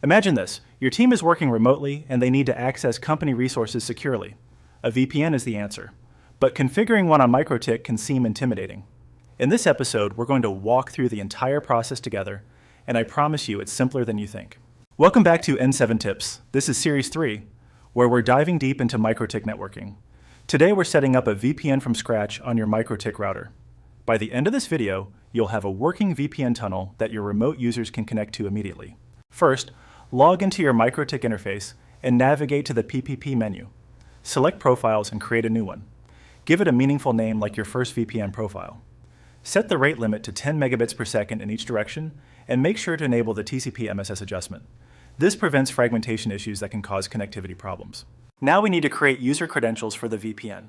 Imagine this. Your team is working remotely and they need to access company resources securely. A VPN is the answer. But configuring one on MikroTik can seem intimidating. In this episode, we're going to walk through the entire process together, and I promise you it's simpler than you think. Welcome back to N7 Tips. This is Series 3, where we're diving deep into MikroTik networking. Today we're setting up a VPN from scratch on your MikroTik router. By the end of this video, you'll have a working VPN tunnel that your remote users can connect to immediately. First, log into your MikroTik interface and navigate to the PPP menu. Select Profiles and create a new one. Give it a meaningful name like your first VPN profile. Set the rate limit to 10 megabits per second in each direction, and make sure to enable the TCP MSS adjustment. This prevents fragmentation issues that can cause connectivity problems. Now we need to create user credentials for the VPN.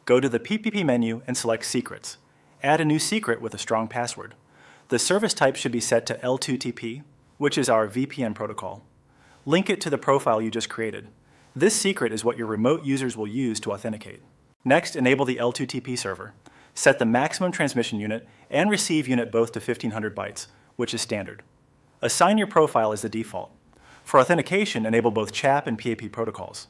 Go to the PPP menu and select Secrets. Add a new secret with a strong password. The service type should be set to L2TP, which is our VPN protocol. Link it to the profile you just created. This secret is what your remote users will use to authenticate. Next, enable the L2TP server. Set the maximum transmission unit and receive unit both to 1500 bytes, which is standard. Assign your profile as the default. For authentication, enable both CHAP and PAP protocols.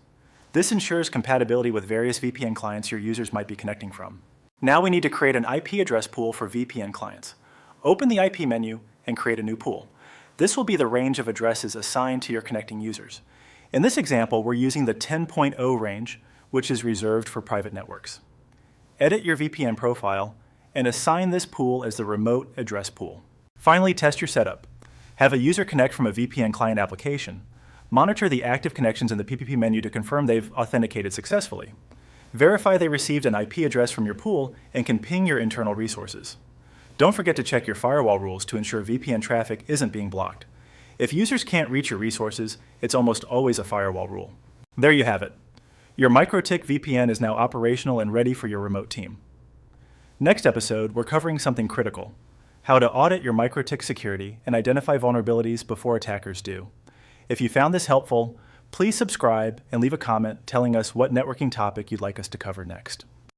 This ensures compatibility with various VPN clients your users might be connecting from. Now we need to create an IP address pool for VPN clients. Open the IP menu and create a new pool. This will be the range of addresses assigned to your connecting users. In this example, we're using the 10.0 range, which is reserved for private networks. Edit your VPN profile and assign this pool as the remote address pool. Finally, test your setup. Have a user connect from a VPN client application. Monitor the active connections in the PPP menu to confirm they've authenticated successfully. Verify they received an IP address from your pool and can ping your internal resources. Don't forget to check your firewall rules to ensure VPN traffic isn't being blocked. If users can't reach your resources, it's almost always a firewall rule. There you have it. Your MikroTik VPN is now operational and ready for your remote team. Next episode, we're covering something critical: how to audit your MikroTik security and identify vulnerabilities before attackers do. If you found this helpful, please subscribe and leave a comment telling us what networking topic you'd like us to cover next.